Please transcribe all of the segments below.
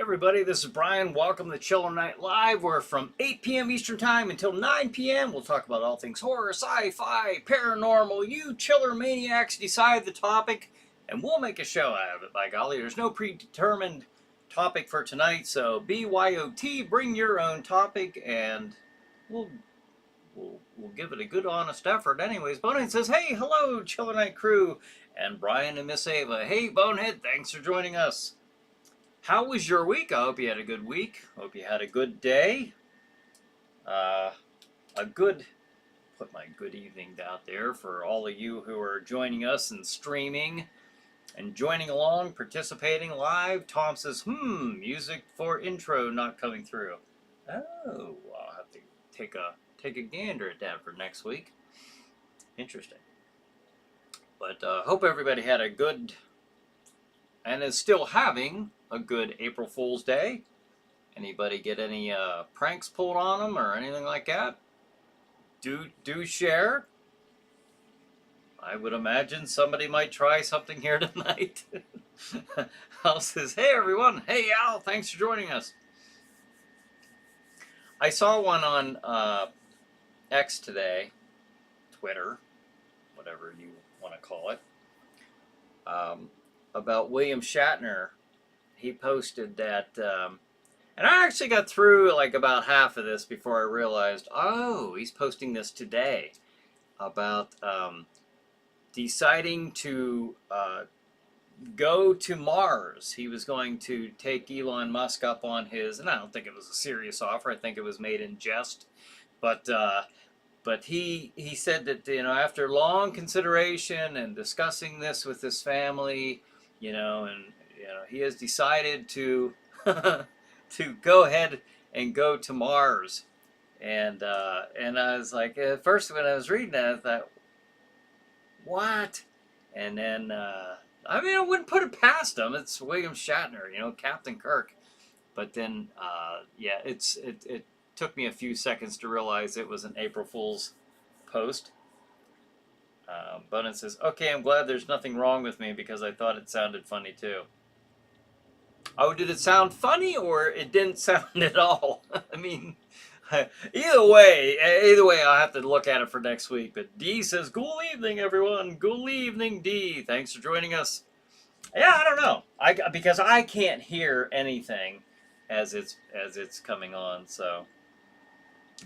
Everybody, this is Brian. Welcome to Chiller Night Live. We're from 8 p.m. Eastern Time until 9 p.m. We'll talk about all things horror, sci-fi, paranormal. You chiller maniacs decide the topic, and we'll make a show out of it, by golly. There's no predetermined topic for tonight, so BYOT, bring your own topic, and we'll give it a good, honest effort. Anyways, Bonehead says, hey, hello, Chiller Night crew, and Brian and Miss Ava. Hey, Bonehead, thanks for joining us. How was your week? I hope you had a good week. Hope you had a good day. Put my good evening out there for all of you who are joining us and streaming and joining along, participating live. Tom says, music for intro not coming through. Oh, I'll have to take a gander at that for next week. Interesting. But hope everybody had a good, and is still having a good April Fool's Day. Anybody get any pranks pulled on them or anything like that? Do share. I would imagine somebody might try something here tonight. Al says, hey everyone. Hey Al, thanks for joining us. I saw one on X today, Twitter, whatever you want to call it, about William Shatner. He posted that, and I actually got through like about half of this before I realized, oh, he's posting this today about deciding to go to Mars. He was going to take Elon Musk up on his, and I don't think it was a serious offer. I think it was made in jest, but he said that, after long consideration and discussing this with his family, and he has decided to to go ahead and go to Mars. And I was like, at first when I was reading that, I thought, what? And then, I wouldn't put it past him. It's William Shatner, Captain Kirk. But then, it took me a few seconds to realize it was an April Fool's post. Bonin says, okay, I'm glad there's nothing wrong with me because I thought it sounded funny too. Oh, did it sound funny or it didn't sound at all? Either way, I'll have to look at it for next week. But D says, good evening, everyone. Good evening, D. Thanks for joining us. Yeah, I don't know. Because I can't hear anything as it's coming on. So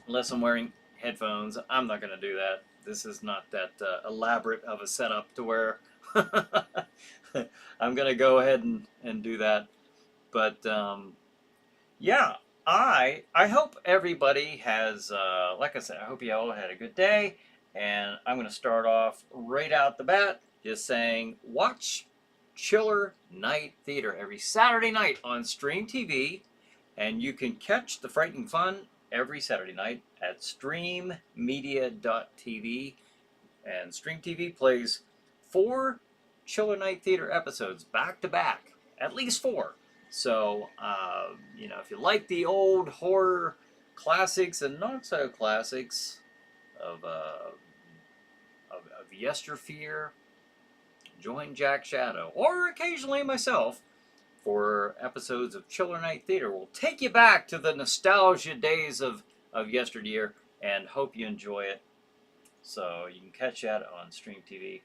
unless I'm wearing headphones, I'm not going to do that. This is not that elaborate of a setup to where I'm going to go ahead and do that. But, yeah, I hope everybody has, like I said, I hope you all had a good day. And I'm going to start off right out the bat just saying, watch Chiller Night Theater every Saturday night on Stream TV. And you can catch the Frightening Fun every Saturday night at streammedia.tv. And Stream TV plays 4 Chiller Night Theater episodes back to back, at least 4. So, if you like the old horror classics and not so classics of yesteryear, join Jack Shadow, or occasionally myself, for episodes of Chiller Night Theater. We'll take you back to the nostalgia days of yesteryear, and hope you enjoy it. So, you can catch that on Stream TV.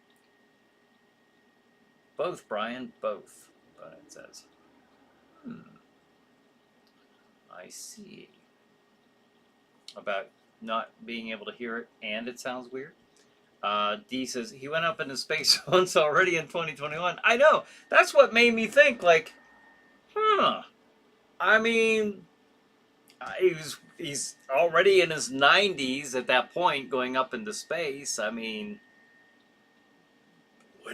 Both, Brian, both, but it says. I see. About not being able to hear it and it sounds weird. D says, he went up into space once already in 2021. I know. That's what made me think, like, he's already in his 90s at that point going up into space. Would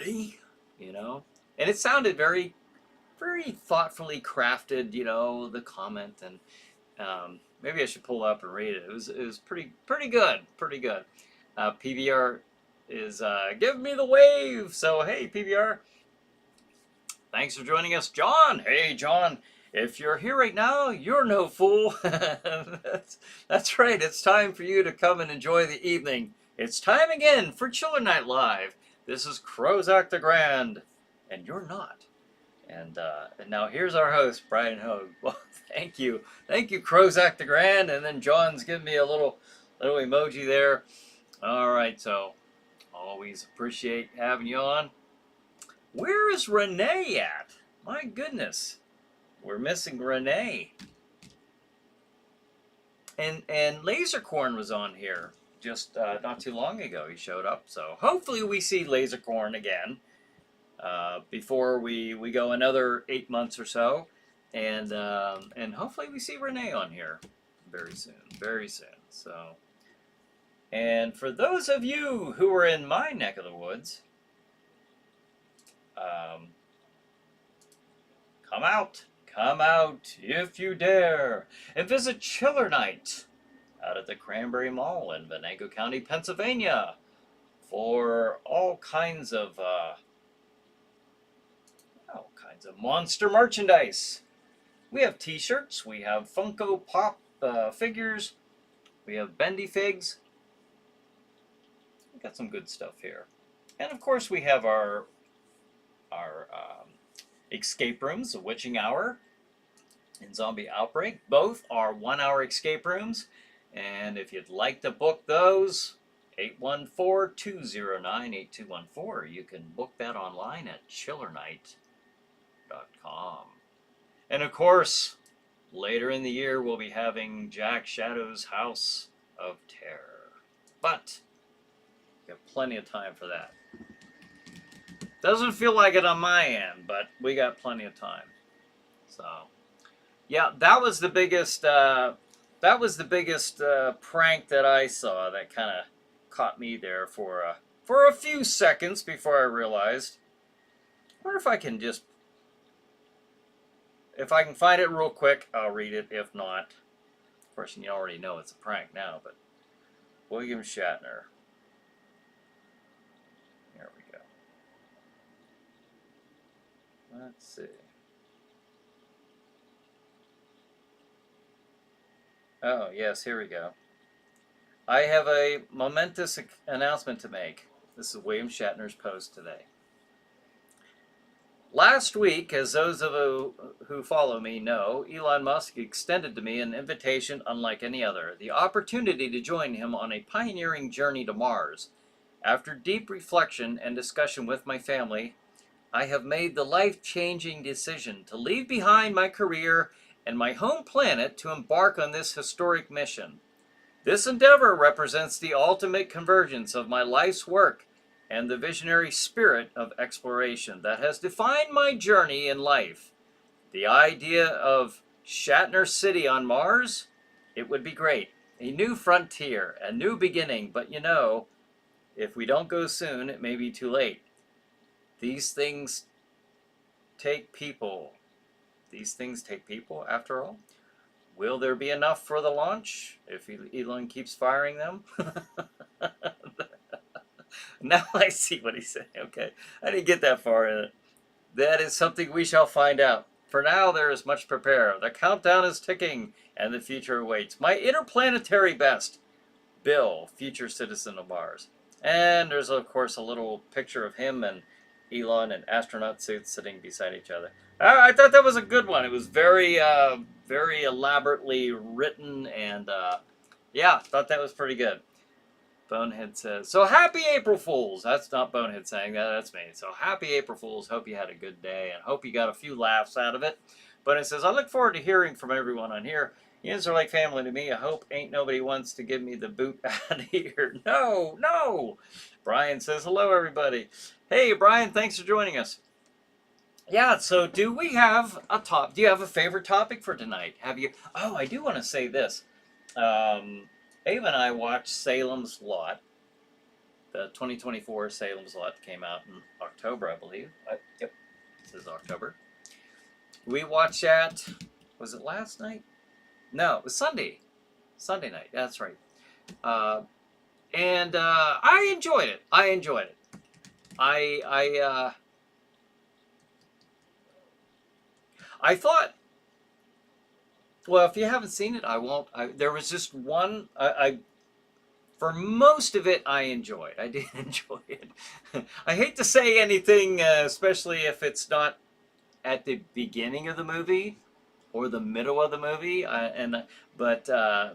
he? And it sounded very thoughtfully crafted, the comment, and maybe I should pull up and read it. It was pretty good. PBR is give me the wave. So hey, PBR, thanks for joining us, John. Hey, John, if you're here right now, you're no fool. That's right. It's time for you to come and enjoy the evening. It's time again for Chiller Night Live. This is Crozak the Grand, and you're not. And now here's our host, Bryan Hogue. Well, thank you. Thank you, Crozak the Grand. And then John's giving me a little emoji there. All right, so always appreciate having you on. Where is Renee at? My goodness. We're missing Renee. And Lasercorn was on here just not too long ago. He showed up. So hopefully we see Lasercorn again before we go another 8 months or so. And hopefully we see Renee on here very soon. Very soon. So, and for those of you who are in my neck of the woods, come out if you dare, and visit Chiller Night out at the Cranberry Mall in Venango County, Pennsylvania, for all kinds of monster merchandise. We have T-shirts, we have Funko Pop figures, we have Bendy Figs. We got some good stuff here, and of course we have our escape rooms, the Witching Hour and Zombie Outbreak. Both are 1 hour escape rooms, and if you'd like to book those, 814-209-8214. You can book that online at chillernight.com. And of course, later in the year we'll be having Jack Shadow's House of Terror, but we have plenty of time for that. Doesn't feel like it on my end, but we got plenty of time. So, yeah, that was the biggest. That was the biggest prank that I saw. That kind of caught me there for a few seconds before I realized. I wonder if I can just, if I can find it real quick, I'll read it. If not, of course, you already know it's a prank now. But William Shatner. There we go. Let's see. Oh, yes, here we go. I have a momentous announcement to make. This is William Shatner's post today. Last week, as those of you who follow me know, Elon Musk extended to me an invitation unlike any other, the opportunity to join him on a pioneering journey to Mars. After deep reflection and discussion with my family, I have made the life-changing decision to leave behind my career and my home planet to embark on this historic mission. This endeavor represents the ultimate convergence of my life's work and the visionary spirit of exploration that has defined my journey in life. The idea of Shatner City on Mars? It would be great. A new frontier, a new beginning, but you know, if we don't go soon, it may be too late. These things take people. These things take people, after all. Will there be enough for the launch if Elon keeps firing them? Now I see what he's saying. Okay, I didn't get that far in it. That is something we shall find out. For now, there is much to prepare. The countdown is ticking, and the future awaits. My interplanetary best, Bill, future citizen of Mars. And there's, of course, a little picture of him and Elon in astronaut suits sitting beside each other. I thought that was a good one. It was very, very elaborately written, and yeah, thought that was pretty good. Bonehead says, so happy April Fools. That's not Bonehead saying that, that's me. So happy April Fools. Hope you had a good day, and hope you got a few laughs out of it. Bonehead says, I look forward to hearing from everyone on here. You guys are like family to me. I hope ain't nobody wants to give me the boot out of here. No, no. Brian says, hello, everybody. Hey, Brian, thanks for joining us. Yeah, so do we have a do you have a favorite topic for tonight? Have you? Oh, I do want to say this. Ava and I watched Salem's Lot. The 2024 Salem's Lot came out in October, I believe. Yep, this is October. We watched that, was it last night? No, it was Sunday. Sunday night, that's right. And I enjoyed it. I enjoyed it. I thought, well, if you haven't seen it, I won't. There was just one, for most of it, I enjoyed. I did enjoy it. I hate to say anything, especially if it's not at the beginning of the movie or the middle of the movie, but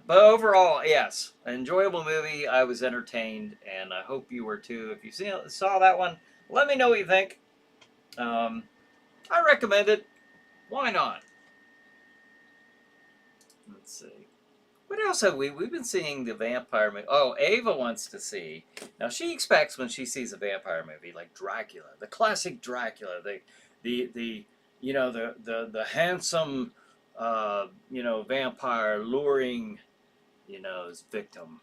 overall, yes, an enjoyable movie. I was entertained, and I hope you were too. If you saw that one, let me know what you think. Um, I recommend it. Why not? Let's see. What else have we've been seeing the vampire movie? Oh, Ava wants to see. Now she expects when she sees a vampire movie like Dracula, the classic Dracula, the the handsome vampire luring his victim.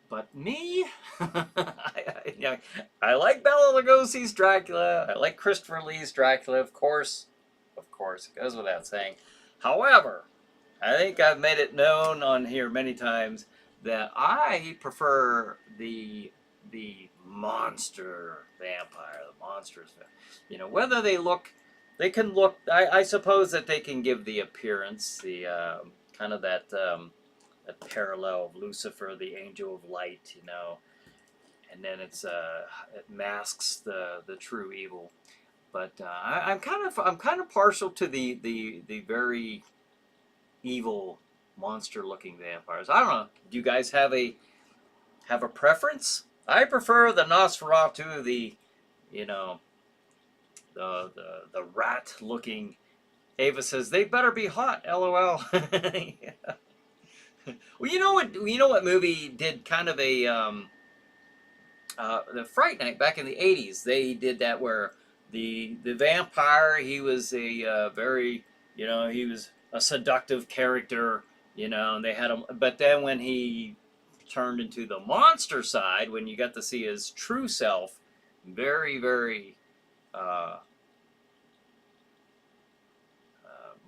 But me, I like Bela Lugosi's Dracula. I like Christopher Lee's Dracula, of course. Of course, it goes without saying. However, I think I've made it known on here many times that I prefer the monster vampire, the monsters. Whether they can look. I suppose that they can give the appearance, the kind of that parallel of Lucifer, the angel of light, and then it masks the true evil. But I'm kind of partial to the very evil monster looking vampires. I don't know. Do you guys have a preference? I prefer the Nosferatu, the rat looking. Ava says they better be hot. LOL. Yeah. Well, you know what movie did kind of a the Fright Night back in the 80s. They did that where the vampire, he was a very, he was a seductive character, and they had him, but then when he turned into the monster side, when you got to see his true self, very, very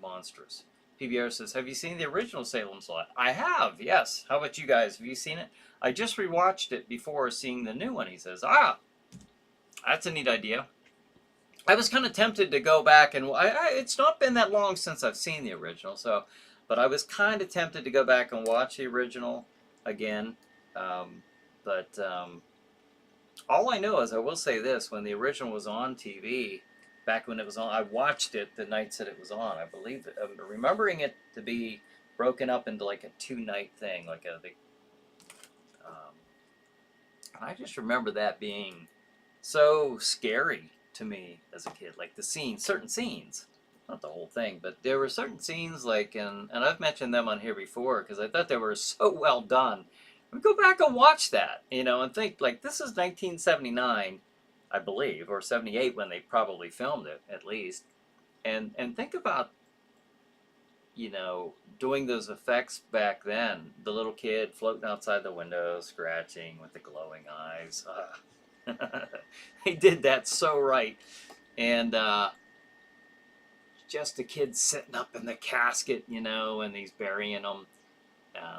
monstrous. PBR says, have you seen the original Salem's Lot? I have, yes. How about you guys? Have you seen it? I just rewatched it before seeing the new one. He says, that's a neat idea. I was kind of tempted to go back and it's not been that long since I've seen the original, but I was kind of tempted to go back and watch the original again. But all I know is I will say this: when the original was on TV, back when it was on, I watched it the nights that it was on. I believe it, I'm remembering it to be broken up into like a 2-night thing, like I just remember that being so scary to me as a kid, like the scenes, certain scenes, not the whole thing, but there were certain scenes like, and I've mentioned them on here before because I thought they were so well done. We go back and watch that, and think like this is 1979, I believe, or 78 when they probably filmed it at least, and think about, doing those effects back then. The little kid floating outside the window, scratching with the glowing eyes. They did that so right. And just the kid sitting up in the casket, and he's burying them.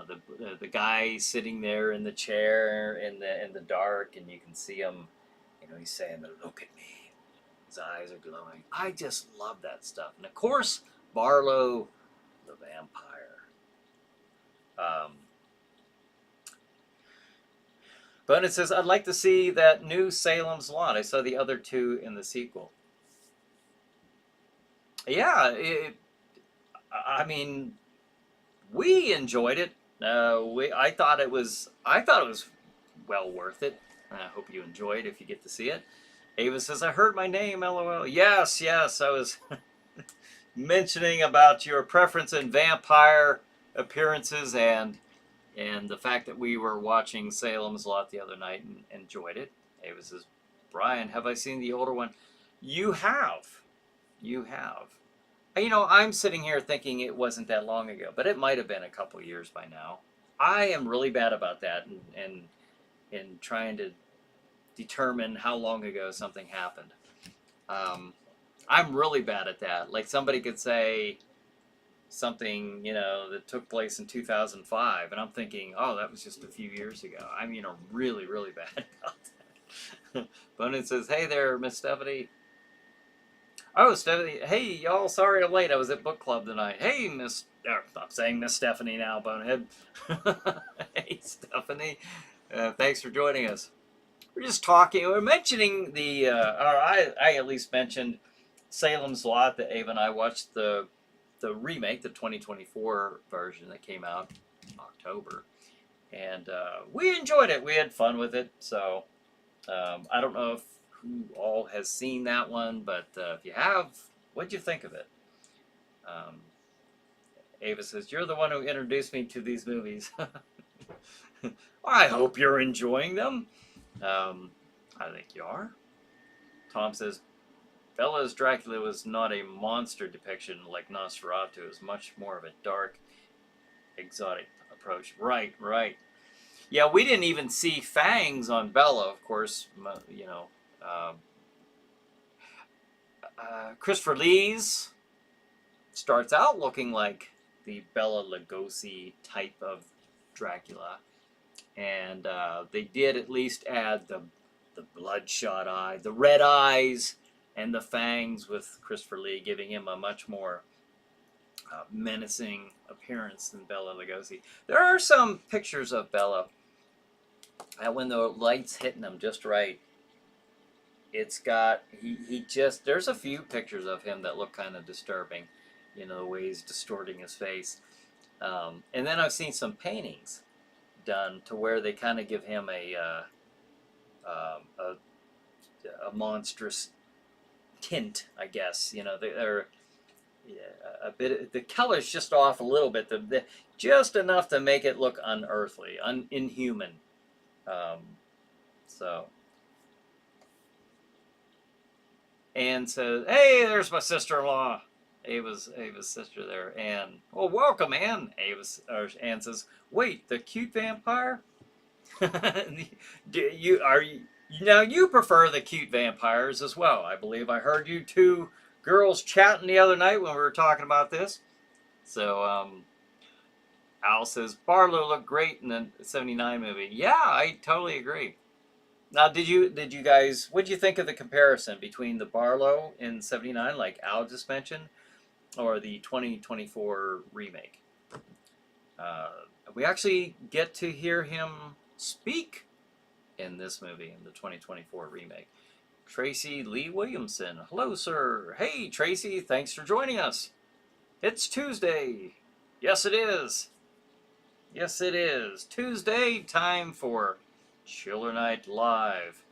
The guy sitting there in the chair in the dark, and you can see him. He's saying, "Look at me." His eyes are glowing. I just love that stuff. And of course, Barlow, the vampire. But it says, I'd like to see that new Salem's Lot. I saw the other two in the sequel. Yeah, I mean, we enjoyed it. I thought it was well worth it. I hope you enjoy it if you get to see it. Ava says, I heard my name, LOL. Yes, I was mentioning about your preference in vampire appearances and the fact that we were watching Salem's Lot the other night and enjoyed it. Ava says, Brian, have I seen the older one? You have. I'm sitting here thinking it wasn't that long ago, but it might have been a couple years by now. I am really bad about that and trying to determine how long ago something happened. I'm really bad at that. Like somebody could say something, that took place in 2005, and I'm thinking, oh, that was just a few years ago. I'm, really, really bad about that. Bonin says, hey there, Miss Stephanie. Oh, Stephanie, hey, y'all, sorry I'm late. I was at book club tonight. Hey, I'm saying Miss Stephanie now, Bonehead. Hey, Stephanie. Thanks for joining us. we're just talking. We're mentioning the, or I at least mentioned Salem's Lot that Ava and I watched the remake, the 2024 version that came out in October, and we enjoyed it. We had fun with it. So I don't know if who all has seen that one, but if you have, what'd you think of it? Um, Ava says, "You're the one who introduced me to these movies." I hope you're enjoying them. I think you are. Tom says, Bella's Dracula was not a monster depiction like Nosferatu. It was much more of a dark, exotic approach. Right, right. Yeah, we didn't even see fangs on Bella, of course. You know, Christopher Lee's starts out looking like the Bela Lugosi type of Dracula, and they did at least add the bloodshot eye, the red eyes, and the fangs with Christopher Lee, giving him a much more menacing appearance than Bela Lugosi. There are some pictures of Bela when the light's hitting him just right. It's got, he just, there's a few pictures of him that look kind of disturbing, you know, the way he's distorting his face. And then I've seen some paintings done to where they kind of give him a monstrous tint, I guess. You know, they're a bit, the color's just off a little bit, just enough to make it look unearthly, inhuman. So. Anne says, "Hey, there's my sister-in-law." Ava's sister there, Anne. "Well, welcome, Anne." Anne says, "Wait, the cute vampire?" Now you prefer the cute vampires as well? I believe I heard you two girls chatting the other night when we were talking about this. So Al says Barlow looked great in the '79 movie. Yeah, I totally agree. Now, did you guys, what did you think of the comparison between the Barlow in '79, like Al just mentioned, or the 2024 remake? We actually get to hear him speak in this movie, in the 2024 remake. Tracy Lee Williamson. Hello, sir. Hey, Tracy, thanks for joining us. It's Tuesday. Yes, it is. Yes, it is. Tuesday, time for Chiller Night Live.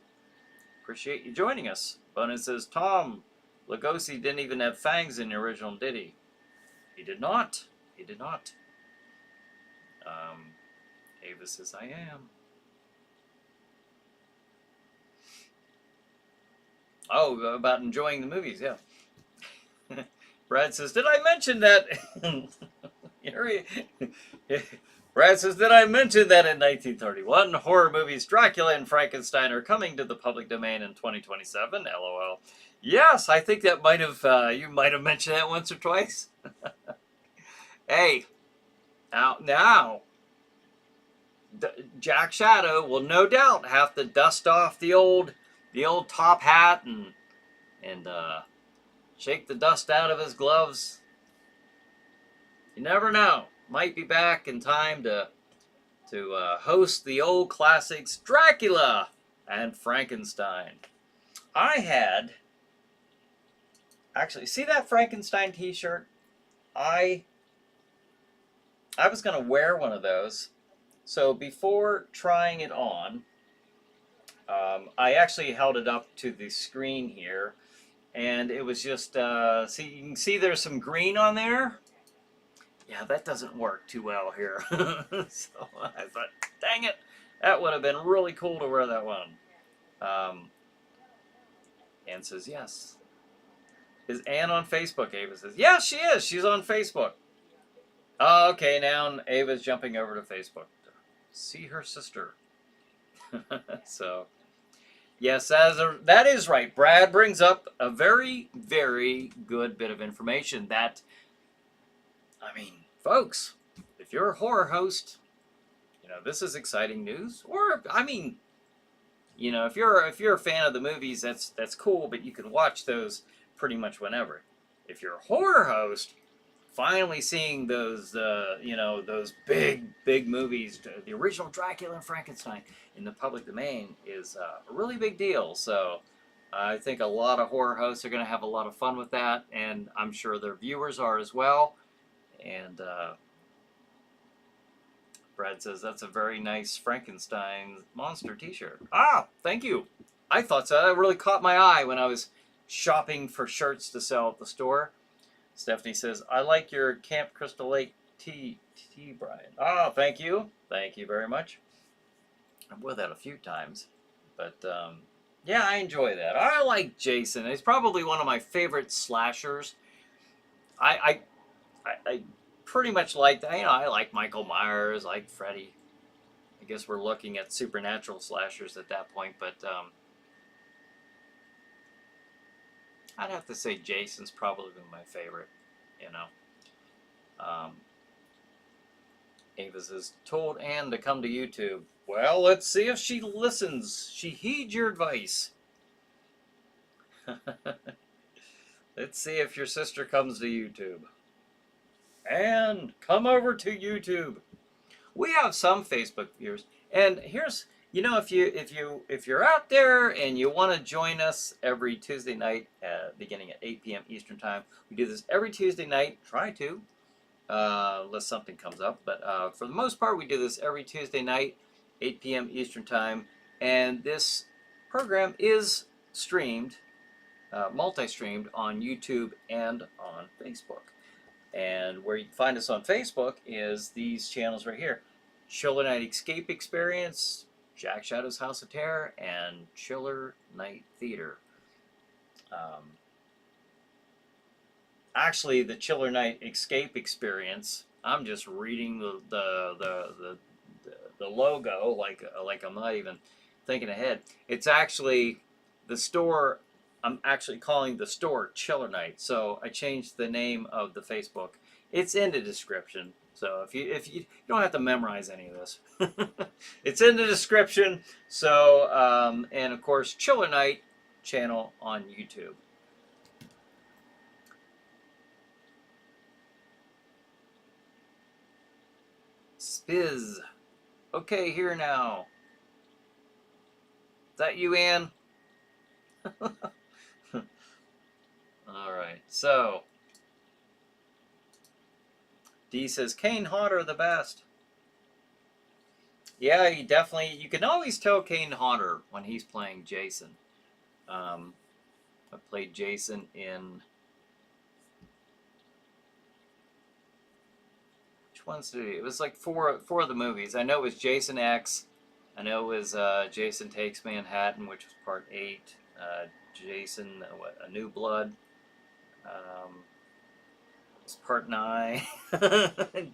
Appreciate you joining us. Bonin says, Tom, Lugosi didn't even have fangs in the original, did he? He did not. He did not. Ava says, I am. Oh, about enjoying the movies, yeah. Brad says, did I mention that? Brad says, did I mention that in 1931, horror movies Dracula and Frankenstein are coming to the public domain in 2027? LOL. Yes, I think that might have, you might have mentioned that once or twice. Hey, now, Jack Shadow will no doubt have to dust off the old top hat and shake the dust out of his gloves. You never know. Might be back in time to host the old classics Dracula and Frankenstein. I had actually, see that Frankenstein t-shirt? I was going to wear one of those. So before trying it on, I actually held it up to the screen here, and it was just, see, you can see there's some green on there. Yeah, that doesn't work too well here. So I thought, dang it, that would have been really cool to wear that one. Anne says, yes. Is Anne on Facebook? Ava says, yeah, she is. She's on Facebook. Oh, okay, now Ava's jumping over to Facebook to see her sister. So, yes, that is right. Brad brings up a very, very good bit of information that, I mean, folks, if you're a horror host, you know, this is exciting news. Or, I mean, you know, if you're a fan of the movies, that's cool, but you can watch those pretty much whenever. If you're a horror host, finally seeing those, you know, those big movies, the original Dracula and Frankenstein in the public domain is a really big deal. So I think a lot of horror hosts are going to have a lot of fun with that, and I'm sure their viewers are as well. And Brad says that's a very nice Frankenstein monster T-shirt. Ah, thank you. I thought so. That really caught my eye when I was shopping for shirts to sell at the store. Stephanie says, I like your Camp Crystal Lake tea, Brian. Oh, thank you. Thank you very much. I've worn that a few times. But, yeah, I enjoy that. I like Jason. He's probably one of my favorite slashers. I pretty much like that. You know, I like Michael Myers, I like Freddy. I guess we're looking at supernatural slashers at that point, but I'd have to say Jason's probably my favorite, you know. Ava says, told Anne to come to YouTube. Well, let's see if she listens. She heeds your advice. Let's see if your sister comes to YouTube. And come over to YouTube. We have some Facebook viewers, and here's, you know, if you're out there and you want to join us every Tuesday night, beginning at 8 p.m. Eastern Time, we do this every Tuesday night. Try to, unless something comes up, but for the most part, we do this every Tuesday night, 8 p.m. Eastern Time, and this program is streamed, multi-streamed on YouTube and on Facebook. And where you can find us on Facebook is these channels right here. Chiller Night Escape Experience, Jack Shadow's House of Terror, and Chiller Night Theater. Actually, the Chiller Night Escape Experience, I'm just reading the logo like I'm not even thinking ahead. It's actually the store. I'm actually calling the store Chiller Night, so I changed the name of the Facebook. It's in the description, so if you don't have to memorize any of this, it's in the description. So and of course, Chiller Night channel on YouTube. Spiz, okay, here now. Is that you, Ann? All right, so D says Kane Hodder the best. Yeah, you can always tell Kane Hodder when he's playing Jason. I played Jason in, which ones did he? It was like four of the movies. I know it was Jason X. I know it was Jason Takes Manhattan, which was part 8. Jason, A New Blood. It's part 9.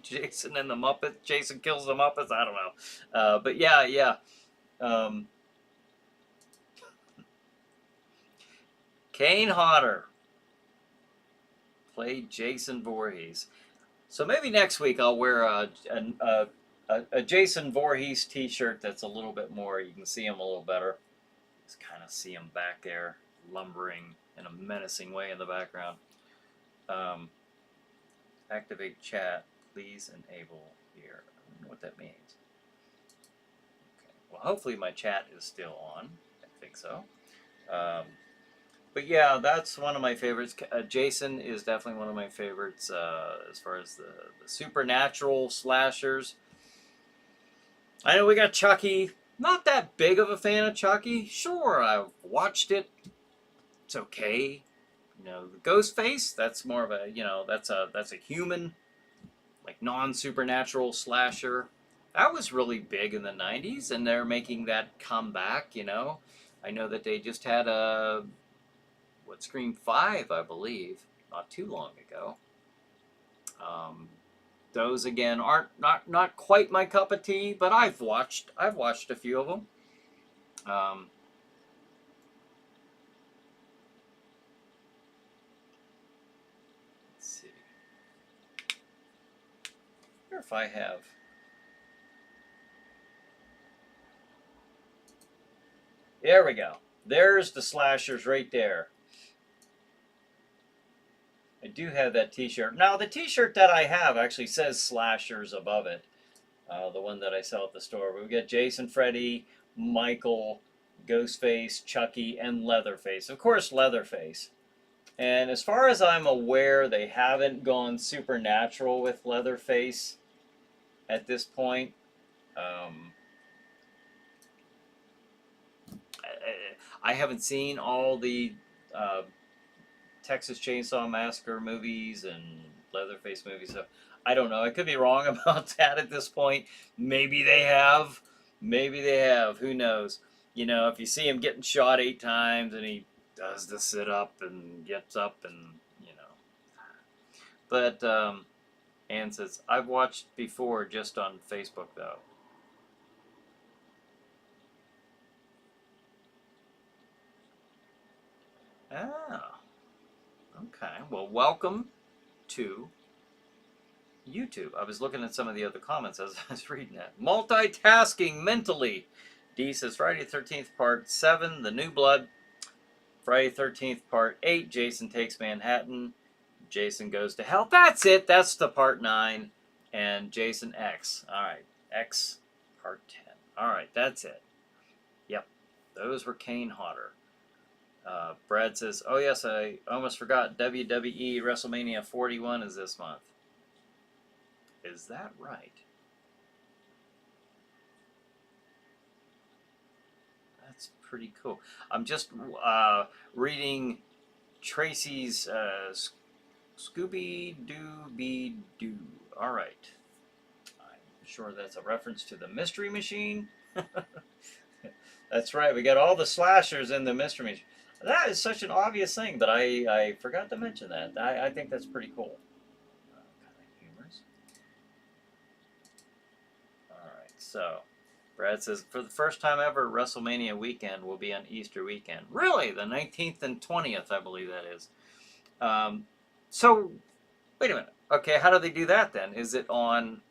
Jason and the Muppets. Jason Kills the Muppets. I don't know. But yeah. Kane Hodder played Jason Voorhees. So maybe next week I'll wear a Jason Voorhees t-shirt that's a little bit more, you can see him a little better. Just kind of see him back there lumbering in a menacing way in the background. Activate chat, please enable here. I don't know what that means. Okay. Well, hopefully my chat is still on. I think so. But yeah, that's one of my favorites. Jason is definitely one of my favorites as far as the supernatural slashers. I know we got Chucky. Not that big of a fan of Chucky. Sure, I've watched it. It's okay. You know, the Ghostface, that's more of a, you know, that's a human, like non-supernatural slasher. That was really big in the 90s, and they're making that comeback, you know. I know that they just had Scream 5, I believe, not too long ago. Those again aren't not quite my cup of tea, but I've watched a few of them. Let's see. I wonder if I have. There we go. There's the slashers right there. I do have that t-shirt. Now, the t-shirt that I have actually says Slashers above it. The one that I sell at the store. We've got Jason, Freddy, Michael, Ghostface, Chucky, and Leatherface. Of course, Leatherface. And as far as I'm aware, they haven't gone supernatural with Leatherface at this point. I haven't seen all the Texas Chainsaw Massacre movies and Leatherface movies, so I don't know. I could be wrong about that at this point. Maybe they have. Maybe they have. Who knows? You know, if you see him getting shot 8 times and he does the sit up and gets up and, you know. But Ann says, I've watched before just on Facebook, though. Ah, okay. Well, welcome to YouTube. I was looking at some of the other comments as I was reading that. Multitasking mentally. D says Friday the 13th, part 7, The New Blood. Friday the 13th, part 8, Jason Takes Manhattan. Jason Goes to Hell. That's it. That's the part 9. And Jason X. All right. X, part 10. All right. That's it. Yep. Those were Kane Hodder. Brad says, oh yes, I almost forgot. WWE WrestleMania 41 is this month. Is that right? That's pretty cool. I'm just reading Tracy's Scooby-Doo-Be-Doo. All right. I'm sure that's a reference to the Mystery Machine. That's right. We got all the slashers in the Mystery Machine. That is such an obvious thing, but I forgot to mention that. I think that's pretty cool. Kind of humorous. Alright, so Brad says, for the first time ever, WrestleMania weekend will be on Easter weekend. Really? The 19th and 20th, I believe that is. So, wait a minute. Okay, how do they do that then? Is it normally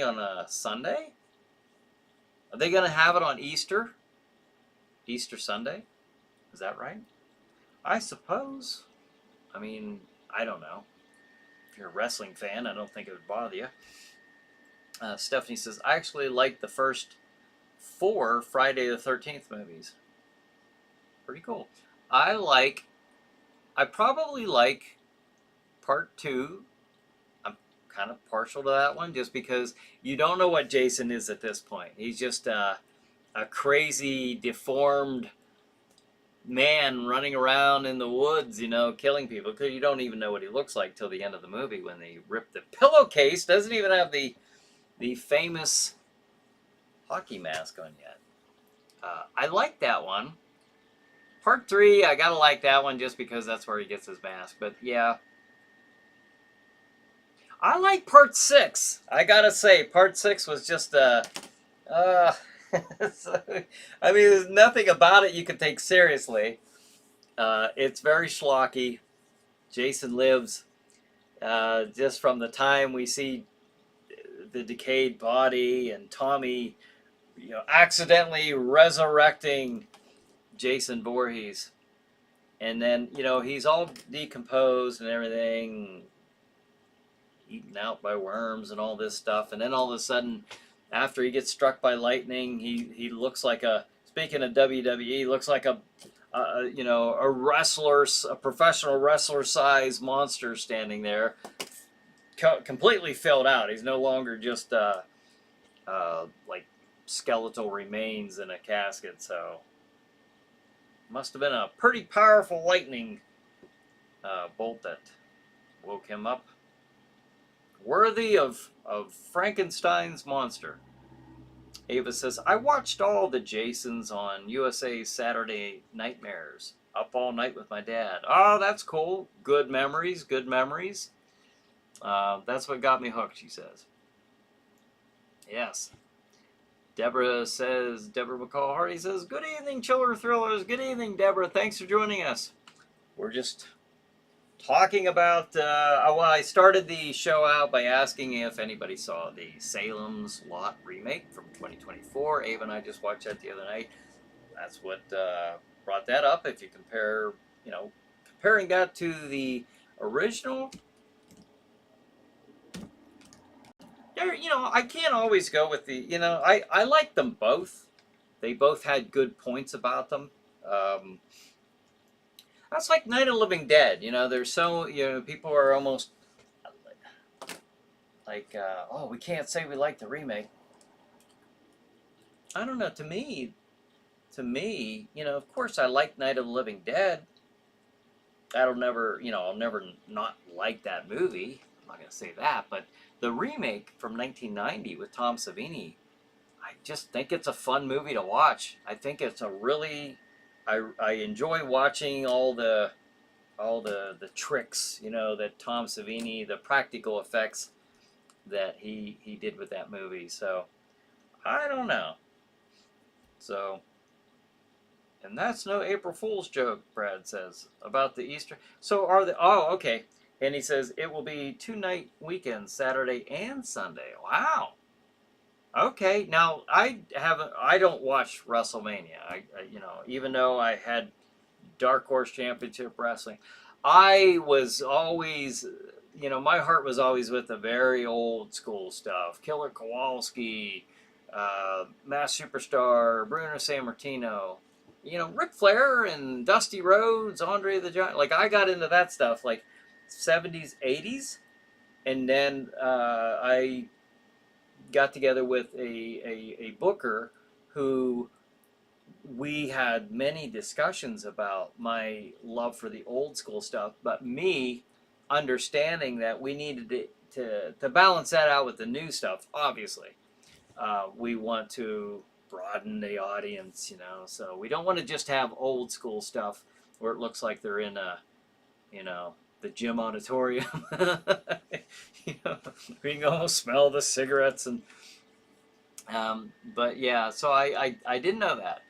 on a Sunday? Are they going to have it on Easter? Easter Sunday? Is that right? I suppose. I mean, I don't know. If you're a wrestling fan, I don't think it would bother you. Stephanie says, I actually like the first 4 Friday the 13th movies. Pretty cool. I probably like part 2. I'm kind of partial to that one just because you don't know what Jason is at this point. He's just a crazy, deformed man running around in the woods, you know, killing people, because you don't even know what he looks like till the end of the movie when they rip the pillowcase. Doesn't even have the famous hockey mask on yet. I like that one. Part 3, I gotta like that one just because that's where he gets his mask. But yeah, I like part 6. I gotta say, part 6 was just I mean, there's nothing about it you can take seriously. It's very schlocky. Jason lives just from the time we see the decayed body and Tommy, you know, accidentally resurrecting Jason Voorhees. And then, you know, he's all decomposed and everything, eaten out by worms and all this stuff. And then all of a sudden, after he gets struck by lightning, he looks like speaking of WWE, looks like a wrestler, a professional wrestler size monster standing there, completely filled out. He's no longer just like skeletal remains in a casket. So must have been a pretty powerful lightning bolt that woke him up. Worthy of Frankenstein's monster. Ava says, I watched all the Jasons on USA Saturday Nightmares. Up all night with my dad. Oh, that's cool. Good memories, good memories. That's what got me hooked, she says. Yes. Deborah McCall Hardy says, good evening, Chiller Thrillers. Good evening, Deborah. Thanks for joining us. We're just talking about, I started the show out by asking if anybody saw the Salem's Lot remake from 2024. Ava and I just watched that the other night. That's what brought that up. If you compare comparing that to the original, I can't always go with I like them both. They both had good points about them. Um, that's like Night of the Living Dead. There's people are almost like, oh, we can't say we like the remake. I don't know. To me, of course I like Night of the Living Dead. I'll never not like that movie. I'm not gonna say that, but the remake from 1990 with Tom Savini, I just think it's a fun movie to watch. I think it's a really, I enjoy watching all the tricks, that Tom Savini, the practical effects that he did with that movie. So I don't know. So, and that's no April Fool's joke, Brad says, about the Easter. So oh, okay. And he says it will be 2-night weekend, Saturday and Sunday. Wow. Okay. Now I don't watch WrestleMania. Even though I had Dark Horse Championship Wrestling, I was always, my heart was always with the very old school stuff. Killer Kowalski, Mass Superstar, Bruno Sammartino, Ric Flair and Dusty Rhodes, Andre the Giant. Like, I got into that stuff like 70s, 80s. And then I got together with a booker who we had many discussions about my love for the old school stuff, but me understanding that we needed to balance that out with the new stuff, obviously. We want to broaden the audience, so we don't want to just have old school stuff where it looks like they're in the gym auditorium. We can almost smell the cigarettes but yeah, so I didn't know that.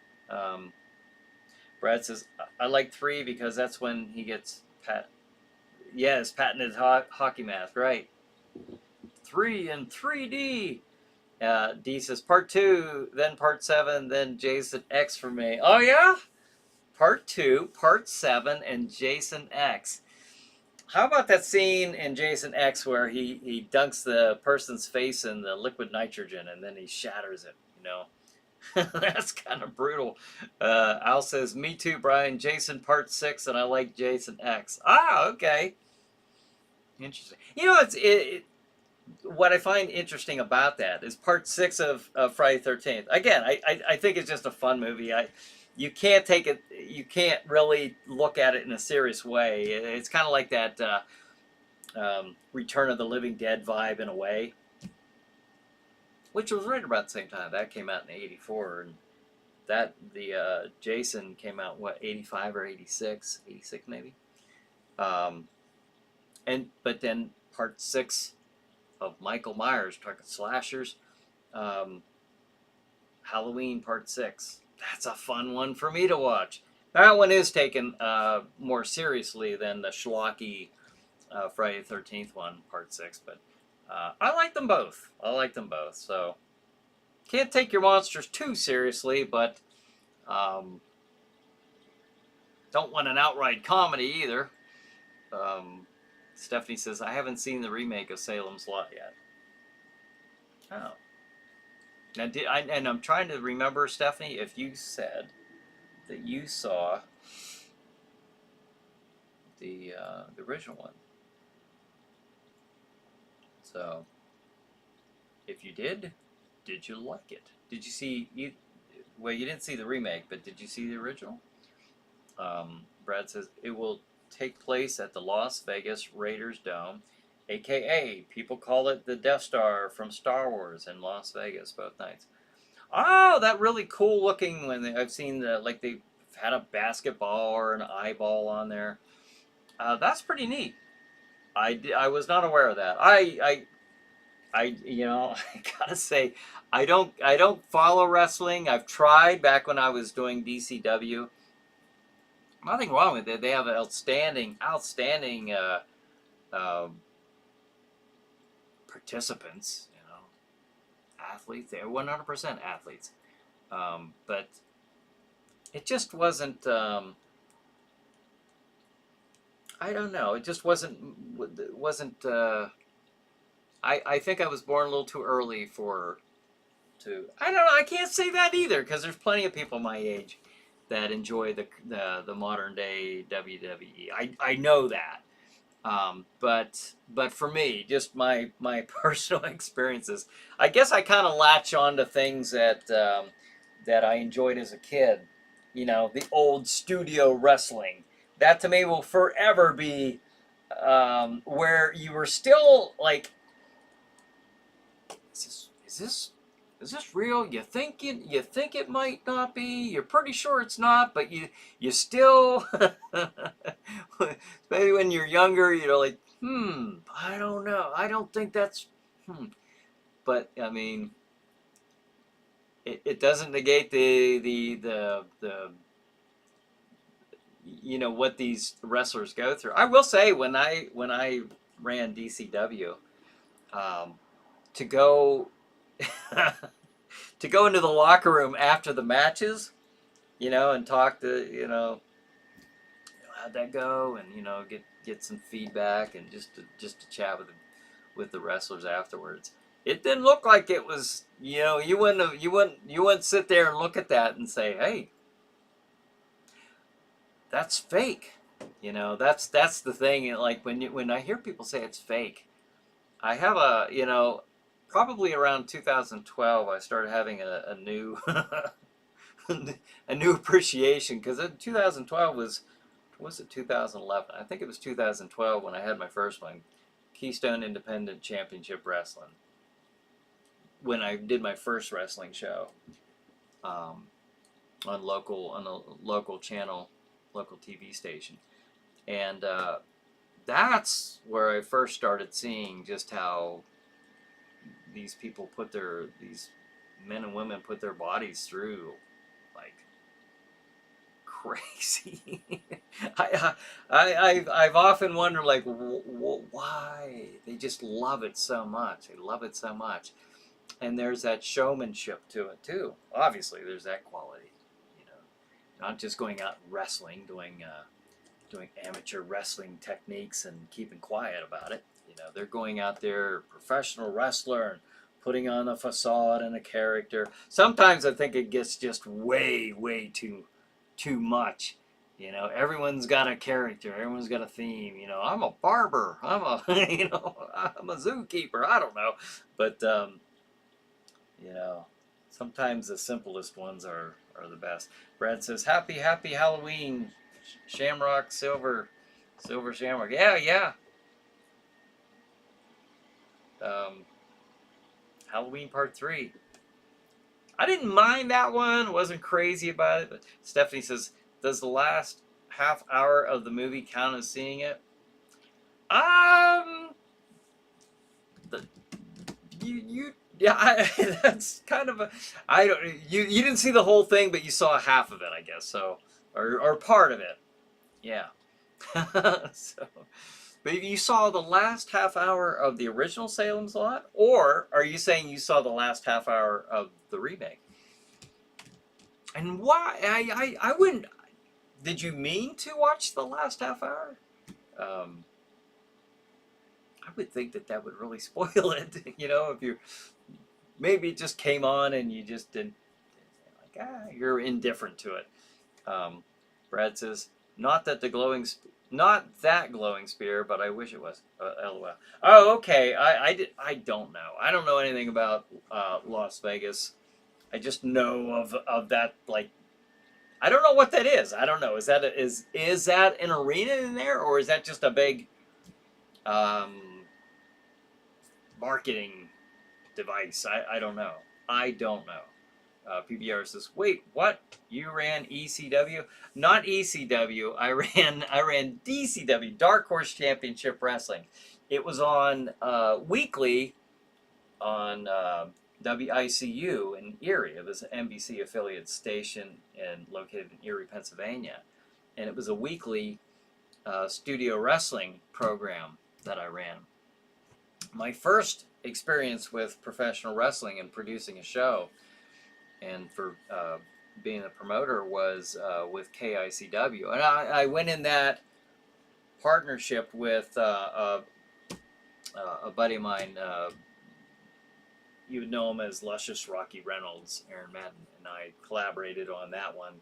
Brad says I like 3 because that's when he gets his patented hockey mask, right? 3 in 3D. D says part 2, then part 7, then Jason X for me. Oh yeah, part 2, part 7, and Jason X. How about that scene in Jason X where he dunks the person's face in the liquid nitrogen and then he shatters it? That's kind of brutal. Al says, me too, Brian. Jason part 6, and I like Jason X. Ah, okay. Interesting. What I find interesting about that is part 6 of Friday 13th. Again, I think it's just a fun movie. You can't take it, you can't really look at it in a serious way. It's kind of like that Return of the Living Dead vibe in a way, which was right about the same time. That came out in '84, and the Jason came out, what, 85 or 86? 86 maybe. But then part 6 of Michael Myers, talking slashers, Halloween part 6. That's a fun one for me to watch. That one is taken more seriously than the schlocky Friday the 13th one, part 6. But I like them both. So can't take your monsters too seriously, but don't want an outright comedy either. Stephanie says, I haven't seen the remake of Salem's Lot yet. Oh. Now, and I'm trying to remember, Stephanie, if you said that you saw the original one. So, if you did you like it? Did you see well, you didn't see the remake, but did you see the original? Brad says it will take place at the Las Vegas Raiders Dome, aka people call it the Death Star from Star Wars in Las Vegas both nights. Oh, that really cool looking I've seen they've had a basketball or an eyeball on there. That's pretty neat. I was not aware of that. I I gotta say, I don't follow wrestling. I've tried back when I was doing DCW. Nothing wrong with it. They have outstanding participants. Athletes. They're 100% athletes. But it just wasn't. I don't know. It just wasn't. I think I was born a little too early for to. I don't know. I can't say that either because there's plenty of people my age that enjoy the modern day WWE. I know that. But for me, just my personal experiences, I guess I kind of latch on to things that I enjoyed as a kid. You know, the old studio wrestling. That to me will forever be where you were still like, is this real? You think it might not be. You're pretty sure it's not, but you still maybe when you're younger, you know, like I don't know. I don't think that's But I mean, it doesn't negate the you know what these wrestlers go through. I will say when I ran DCW, to go to go into the locker room after the matches, you know, and talk to, how'd that go, and get some feedback, and just to chat with the wrestlers afterwards. It didn't look like it was, you wouldn't sit there and look at that and say, hey, that's fake. That's the thing. Like when I hear people say it's fake, I have probably around 2012, I started having a new a new appreciation, because 2012 was it 2011? I think it was 2012 when I had my first one, Keystone Independent Championship Wrestling. When I did my first wrestling show on a local channel, local TV station, and that's where I first started seeing just how these men and women put their bodies through like crazy. I've often wondered, like, why they just love it so much. They love it so much, and there's that showmanship to it too. Obviously, there's that quality. Not just going out and wrestling, doing amateur wrestling techniques and keeping quiet about it. They're going out there, professional wrestler, and putting on a facade and a character. Sometimes I think it gets just way too much. Everyone's got a character. Everyone's got a theme. I'm a barber. I'm a I'm a zookeeper. I don't know, but sometimes the simplest ones are the best. Brad says, "Happy Halloween, Shamrock, Silver Shamrock." Yeah. Halloween Part 3. I didn't mind that one. Wasn't crazy about it. But Stephanie says, "Does the last half hour of the movie count as seeing it?" The, yeah. That's kind of a. I don't. You didn't see the whole thing, but you saw half of it, I guess. So, or part of it. Yeah. So. But you saw the last half hour of the original Salem's Lot, or are you saying you saw the last half hour of the remake? And why? I wouldn't. Did you mean to watch the last half hour? I would think that would really spoil it. If you maybe it just came on and you just didn't, like, you're indifferent to it. Brad says, not that glowing spear, but I wish it was. LOL. Oh, okay. I don't know. I don't know anything about Las Vegas. I just know of that. Like, I don't know what that is. I don't know. Is that an arena in there, or is that just a big marketing device? I don't know. I don't know. PBR says, "Wait, what? You ran ECW? Not ECW. I ran DCW, Dark Horse Championship Wrestling. It was on weekly on WICU in Erie. It was an NBC affiliate station and located in Erie, Pennsylvania, and it was a weekly studio wrestling program that I ran. My first experience with professional wrestling and producing a show, and for being a promoter, was with KICW. And I went in that partnership with a buddy of mine. You would know him as Luscious Rocky Reynolds. Aaron Madden and I collaborated on that one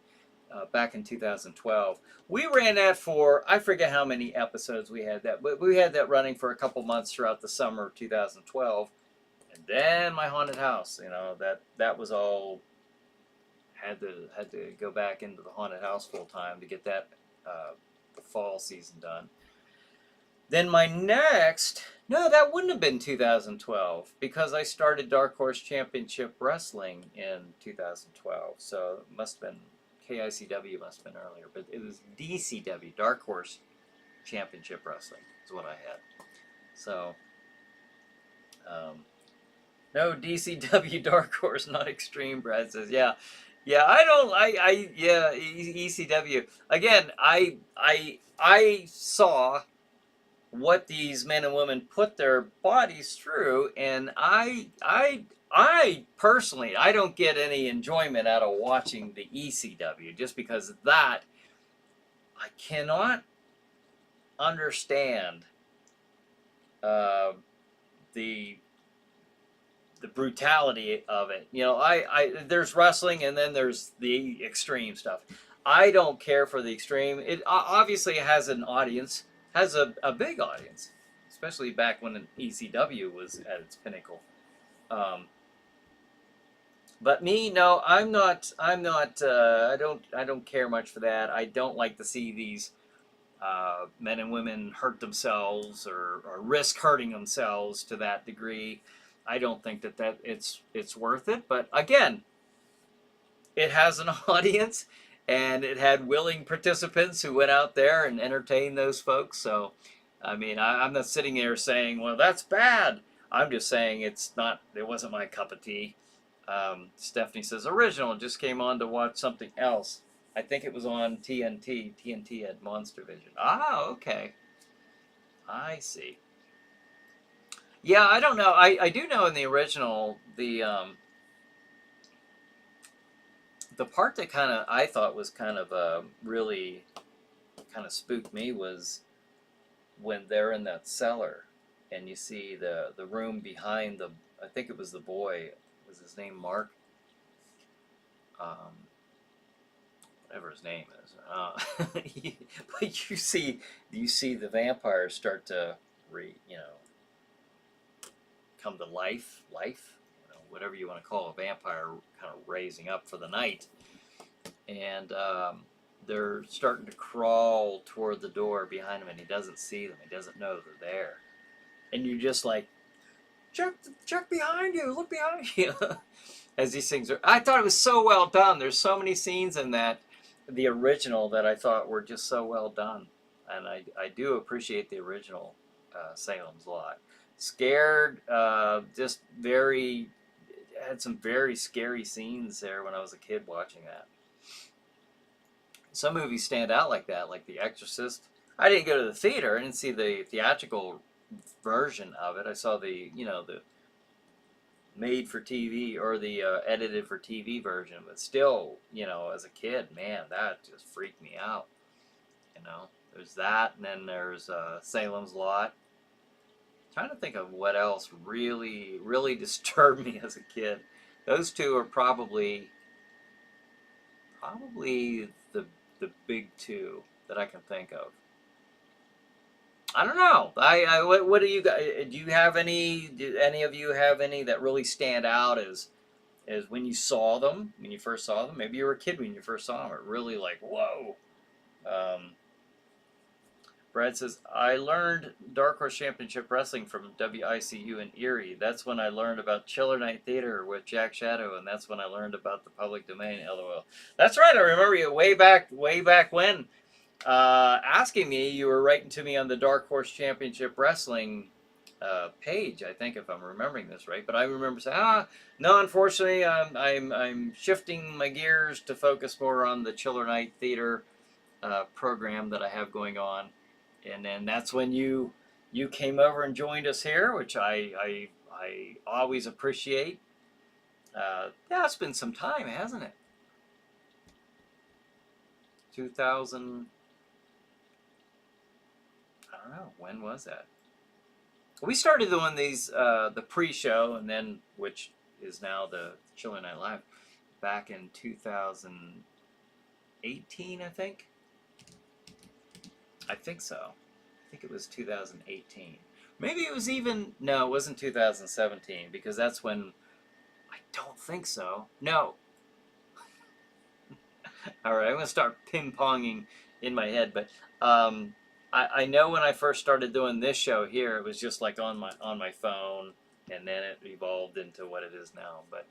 back in 2012. We ran that for, I forget how many episodes we had that, but we had that running for a couple months throughout the summer of 2012. And then my haunted house, that was all, had to go back into the haunted house full time to get that the fall season done. Then my next, no, that wouldn't have been 2012 because I started Dark Horse Championship Wrestling in 2012. So it must have been, KICW must have been earlier, but it was DCW, Dark Horse Championship Wrestling is what I had. So, no, DCW Dark Horse, not Extreme, Brad says. Yeah, ECW. Again, I saw what these men and women put their bodies through, and I personally, I don't get any enjoyment out of watching the ECW just because of that. I cannot understand the brutality of it. There's wrestling and then there's the extreme stuff. I don't care for the extreme. It obviously has an audience, has a big audience, especially back when an ECW was at its pinnacle. But me, no, I'm not. I don't care much for that. I don't like to see these men and women hurt themselves or risk hurting themselves to that degree. I don't think that it's worth it. But again, it has an audience, and it had willing participants who went out there and entertained those folks. So, I mean, I'm not sitting there saying, well, that's bad. I'm just saying it wasn't my cup of tea. Stephanie says, original, just came on to watch something else. I think it was on TNT. TNT had Monster Vision. Ah, okay. I see. Yeah, I don't know. I do know in the original, the part that I thought was kind of really kind of spooked me was when they're in that cellar and you see the room behind I think it was the boy, was his name Mark? Whatever his name is. But you see the vampires start to come to life, whatever you want to call a vampire, kind of raising up for the night, and they're starting to crawl toward the door behind him, and he doesn't see them. He doesn't know they're there, and you're just like, check behind you, look behind you. As these things are, I thought it was so well done. There's so many scenes in the original that I thought were just so well done, and I do appreciate the original Salem's Lot. Scared, just had some very scary scenes there when I was a kid watching that. Some movies stand out like that, like The Exorcist. I didn't go to the theater. I didn't see the theatrical version of it. I saw the made for TV or the edited for TV version, but still, as a kid, man, that just freaked me out. There's that, and then there's Salem's Lot. I'm trying to think of what else really, really disturbed me as a kid. Those two are probably the big two that I can think of. I don't know. What do you guys? Do you have any? Do any of you have any that really stand out as when you saw them, when you first saw them? Maybe you were a kid when you first saw them. Or really like, whoa. Brad says, I learned Dark Horse Championship Wrestling from WICU in Erie. That's when I learned about Chiller Night Theater with Jack Shadow, and that's when I learned about the public domain, LOL. That's right, I remember you way back when. Asking me, you were writing to me on the Dark Horse Championship Wrestling page, I think, if I'm remembering this right. But I remember saying, no, unfortunately, I'm shifting my gears to focus more on the Chiller Night Theater program that I have going on. And then that's when you came over and joined us here, which I always appreciate. Yeah, it's been some time, hasn't it? 2000. don't know. When was that? We started doing these, the pre-show, and then, which is now the Chiller Night Live, back in 2018, I think. I think so. I think it was 2018. Maybe it was even, no, it wasn't 2017, because that's when, I don't think so. No. All right, I'm going to start ping-ponging in my head, but I know when I first started doing this show here, it was just like on my phone, and then it evolved into what it is now. But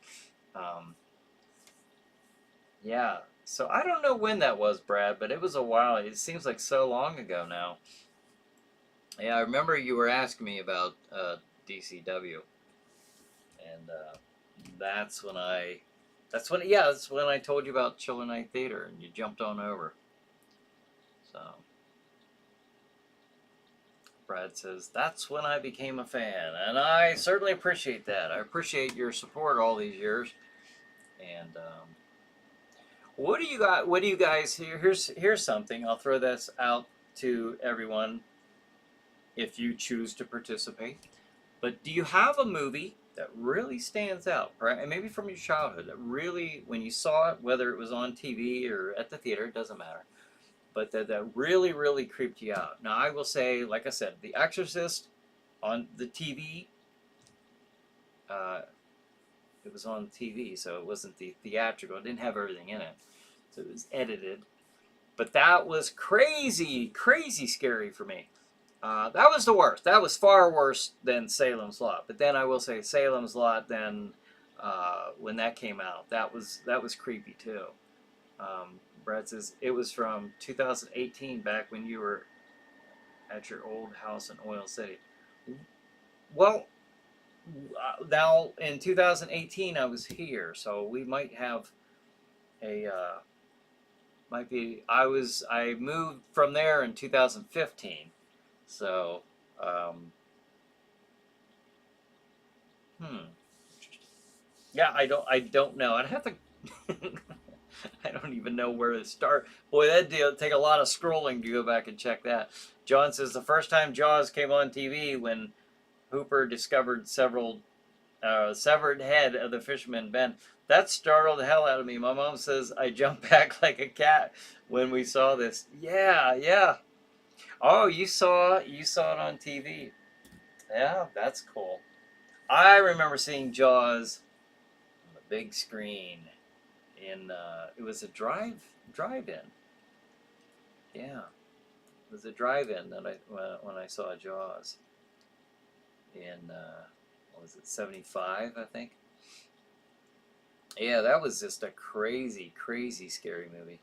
yeah, so I don't know when that was, Brad, but it was a while. It seems like so long ago now. Yeah, I remember you were asking me about DCW, and that's when that's when I told you about Chiller Night Theater, and you jumped on over. So Brad says, that's when I became a fan, and I certainly appreciate that. I appreciate your support all these years. And what do you got? What do you guys here? Here's something. I'll throw this out to everyone if you choose to participate. But do you have a movie that really stands out, right? And maybe from your childhood, that really, when you saw it, whether it was on TV or at the theater, it doesn't matter, but that really, really creeped you out. Now, I will say, like I said, The Exorcist on the TV, it was on TV, so it wasn't the theatrical. It didn't have everything in it, so it was edited. But that was crazy, crazy scary for me. That was the worst. That was far worse than Salem's Lot. But then I will say Salem's Lot, then when that came out, that was creepy too. Brad says it was from 2018, back when you were at your old house in Oil City. Well, now in 2018 I was here, so we might have a I moved from there in 2015. So yeah, I don't know. I'd have to I don't even know where to start. Boy, that'd take a lot of scrolling to go back and check that. John says the first time Jaws came on TV, when Hooper discovered severed head of the fisherman Ben. That startled the hell out of me. My mom says I jumped back like a cat when we saw this. Yeah, yeah. Oh, you saw it on TV. Yeah, that's cool. I remember seeing Jaws on the big screen. It was a drive-in. Yeah, it was a drive-in that when I saw Jaws in what was it, 75, I think. Yeah, that was just a crazy, crazy scary movie.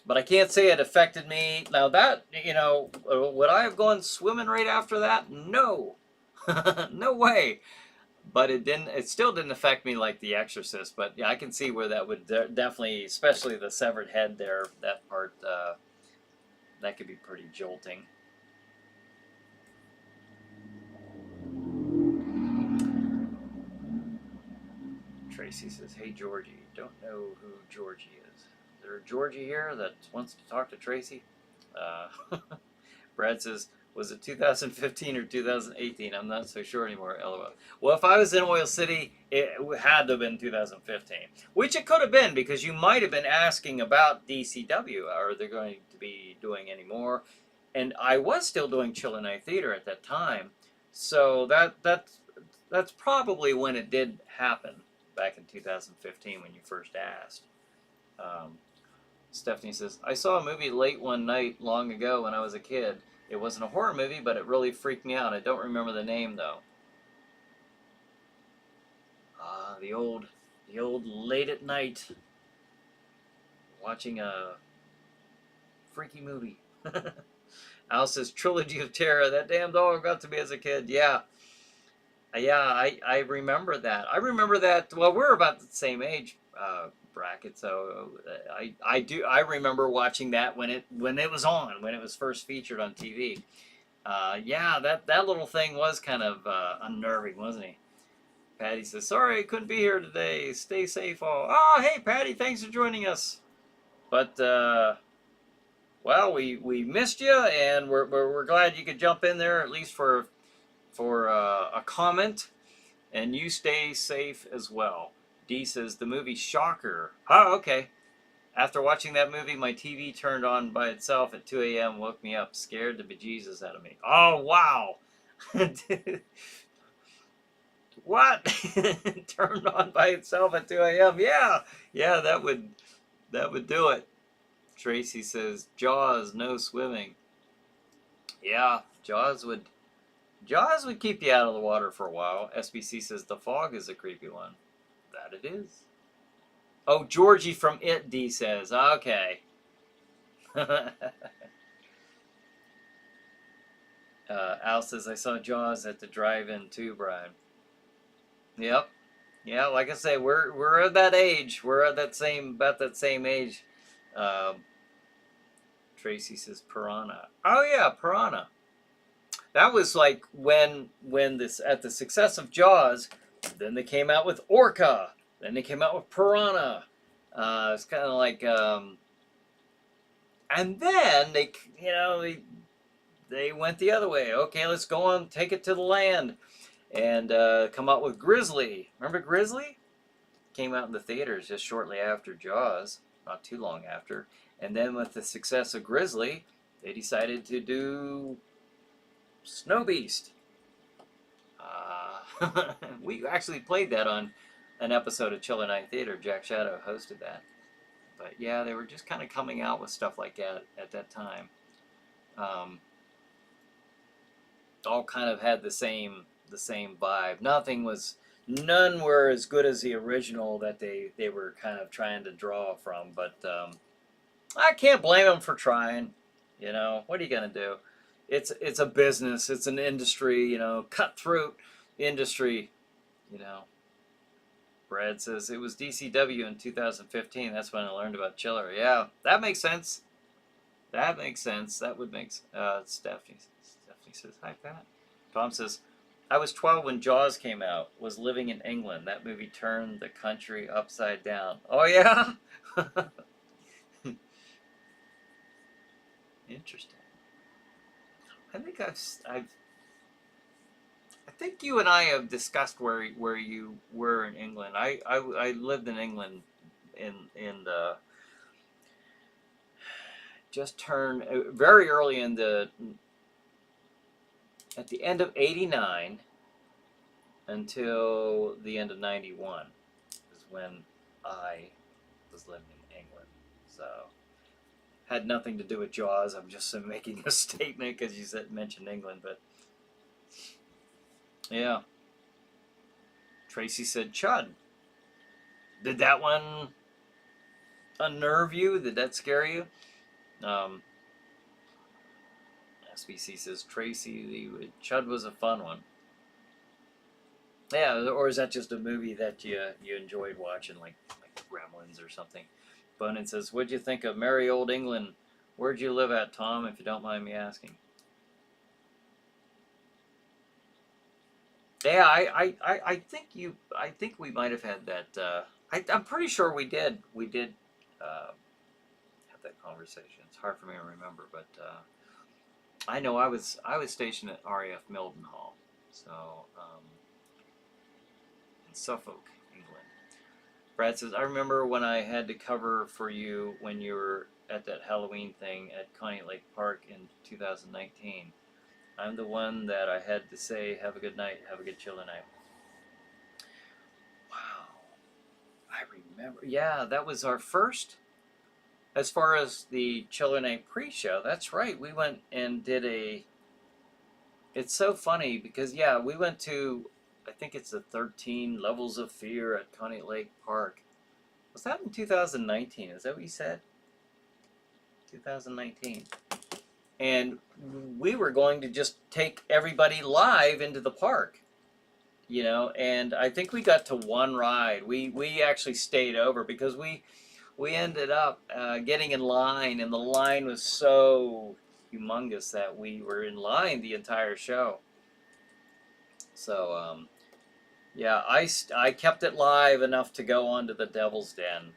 But I can't say it affected me. Now that, would I have gone swimming right after that? No, no way. But it still didn't affect me like The Exorcist. But yeah, I can see where that would definitely, especially the severed head there, that part, that could be pretty jolting. Tracy says, hey Georgie, don't know who Georgie is. Is there a Georgie here that wants to talk to Tracy? Brad says, was it 2015 or 2018? I'm not so sure anymore, LOL. Well, if I was in Oil City, it had to have been 2015. Which it could have been, because you might have been asking about DCW. Are they going to be doing any more? And I was still doing Chiller Night Theater at that time. So that's probably when it did happen, back in 2015 when you first asked. Stephanie says, I saw a movie late one night long ago when I was a kid. It wasn't a horror movie, but it really freaked me out. I don't remember the name, though. The old late at night watching a freaky movie. Al says, Trilogy of Terror. That damn dog got to me as a kid. Yeah. Yeah, I remember that. I remember that. Well, we're about the same age bracket, so I remember watching that when it was on, when it was first featured on TV. Yeah, that little thing was kind of unnerving, wasn't he? Patty says, sorry I couldn't be here today. Stay safe all. Oh, hey Patty, thanks for joining us. But Well, we missed you, and we're glad you could jump in there at least for a comment, and you stay safe as well. D says the movie Shocker. Oh, okay. After watching that movie, my TV turned on by itself at 2 a.m. Woke me up, scared the bejesus out of me. Oh wow! What? Turned on by itself at 2 a.m. Yeah, yeah, that would do it. Tracy says Jaws, no swimming. Yeah, Jaws would keep you out of the water for a while. SBC says the fog is a creepy one. That it is. Oh, Georgie from It, D says. Okay. Al says I saw Jaws at the drive-in too, Brian. Yep. Yeah, like I say, we're at that age. We're at that same about that same age. Um, Tracy says Piranha. Oh yeah, Piranha. That was like when this at the success of Jaws, then they came out with Orca, then they came out with Piranha. It's kind of like, and then they went the other way. Okay, let's go on, take it to the land, and come out with Grizzly. Remember Grizzly? Came out in the theaters just shortly after Jaws, not too long after. And then with the success of Grizzly, they decided to do Snow Beast. We actually played that on an episode of Chiller Night Theater. Jack Shadow hosted that. But yeah, they were just kind of coming out with stuff like that at that time. All kind of had the same vibe. None were as good as the original that they were kind of trying to draw from. But I can't blame them for trying. What are you gonna do? It's a business. It's an industry. Cutthroat industry. Brad says it was DCW in 2015. That's when I learned about Chiller. Yeah, that makes sense. That makes sense. That would make sense. Stephanie says, hi, Pat. Tom says, I was 12 when Jaws came out. Was living in England. That movie turned the country upside down. Oh, yeah? Interesting. I think you and I have discussed where you were in England. I lived in England in the just turned very early at the end of '89 until the end of '91 is when I was living in England. So had nothing to do with Jaws. I'm just making a statement because you mentioned England, but. Yeah. Tracy said Chud. Did that one unnerve you? Did that scare you? SBC says Tracy, Chud was a fun one. Yeah, or is that just a movie that you enjoyed watching, like Gremlins or something? Bonin says, what'd you think of Merry Old England? Where'd you live at, Tom, if you don't mind me asking? Yeah, I think we might have had that. I'm pretty sure we did. We did have that conversation. It's hard for me to remember, but I know I was stationed at RAF Mildenhall, so in Suffolk, England. Brad says, I remember when I had to cover for you when you were at that Halloween thing at Coney Lake Park in 2019. I'm the one that I had to say, have a good night, have a good chiller night. Wow. I remember. Yeah, that was our first, as far as the chiller night pre-show, that's right. We went and did it's so funny because, yeah, we went to, I think it's the 13 Levels of Fear at Coney Lake Park. Was that in 2019? Is that what you said? 2019. And we were going to just take everybody live into the park, and I think we got to one ride. We actually stayed over because we ended up getting in line, and the line was so humongous that we were in line the entire show. So, yeah, I kept it live enough to go onto the Devil's Den.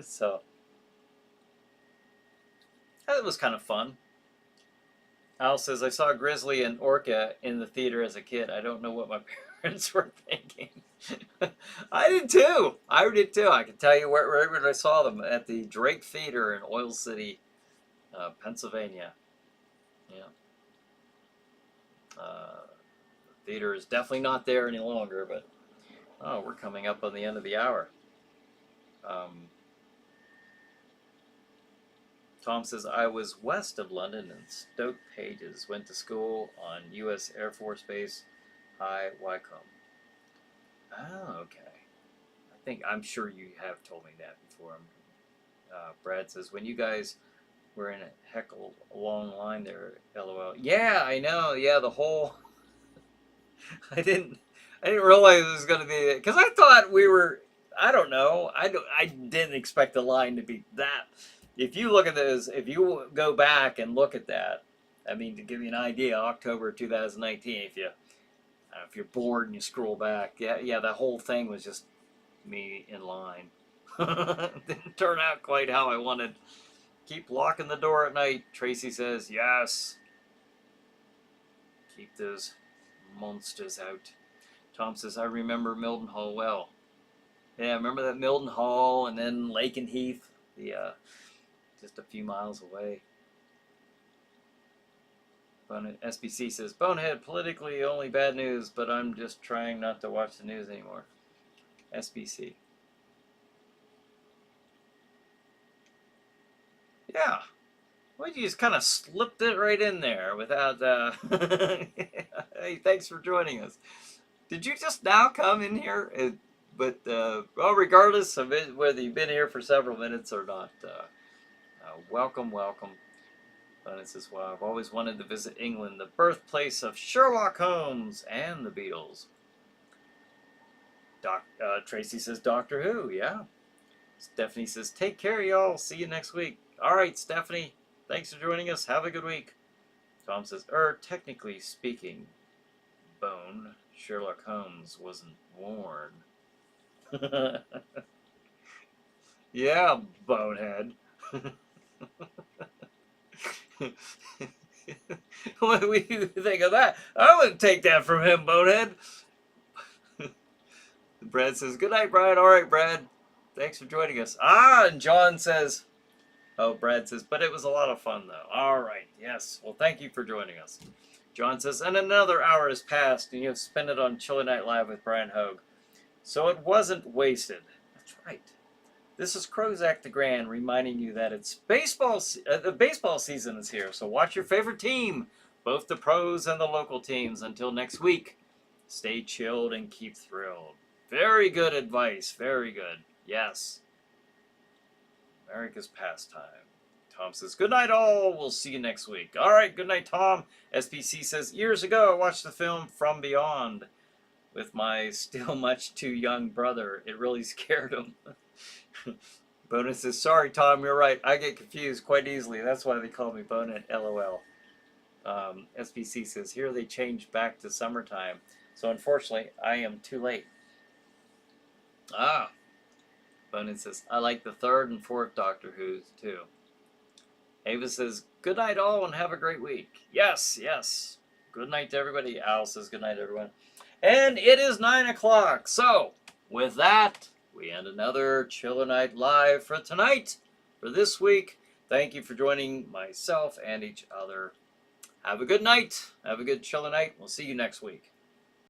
So... That was kind of fun. Al says, I saw Grizzly and Orca in the theater as a kid. I don't know what my parents were thinking. I did too. I did too. I can tell you where I saw them at the Drake Theater in Oil City, Pennsylvania. Yeah. The theater is definitely not there any longer, but oh, we're coming up on the end of the hour. Tom says, I was west of London in Stoke Pages. Went to school on U.S. Air Force Base, High Wycombe. Oh, okay. I'm sure you have told me that before. Brad says, when you guys were in a heckle long line there, LOL. Yeah, I know. Yeah, the whole. I didn't realize it was going to be because I thought we were. I don't know. I didn't expect the line to be that. If you look at those, if you go back and look at that, I mean, to give you an idea, October 2019. If you're bored and you scroll back, yeah, the whole thing was just me in line. Didn't turn out quite how I wanted. Keep locking the door at night, Tracy says. Yes. Keep those monsters out. Tom says, I remember Mildenhall well. Yeah, I remember that Mildenhall and then Lake and Heath, just a few miles away. SBC says, Bonehead, politically only bad news, but I'm just trying not to watch the news anymore. SBC. Yeah. Well, you just kind of slipped it right in there without, Hey, thanks for joining us. Did you just now come in here? But, well, regardless of it, whether you've been here for several minutes or not, welcome, welcome. It says, well, I've always wanted to visit England, the birthplace of Sherlock Holmes and the Beatles. Tracy says, Doctor Who, yeah. Stephanie says, take care, y'all. See you next week. All right, Stephanie. Thanks for joining us. Have a good week. Tom says, technically speaking, Bone, Sherlock Holmes wasn't born. Yeah, Bonehead. What do you think of that? I wouldn't take that from him, Bonehead. Brad says, good night, Brian. All right, Brad. Thanks for joining us. And John says, Brad says, but it was a lot of fun, though. All right, yes. Well, thank you for joining us. John says, and another hour has passed, and you have spent it on Chilly Night Live with Bryan Hogue. So it wasn't wasted. That's right. This is Crozak the Grand reminding you that it's baseball. The baseball season is here, so watch your favorite team, both the pros and the local teams. Until next week, stay chilled and keep thrilled. Very good advice. Very good. Yes. America's pastime. Tom says, good night, all. We'll see you next week. All right, good night, Tom. SPC says, years ago, I watched the film From Beyond with my still much too young brother. It really scared him. Bonus says, sorry, Tom, you're right. I get confused quite easily. That's why they call me Bonnet, LOL. SPC says, here they changed back to summertime. So unfortunately, I am too late. Bonnet says, I like the third and fourth Doctor Who's too. Ava says, good night all and have a great week. Yes, yes. Good night to everybody. Al says, good night, everyone. And it is 9 o'clock. So, with that, we end another Chiller Night Live for tonight, for this week. Thank you for joining myself and each other. Have a good night. Have a good Chiller Night. We'll see you next week.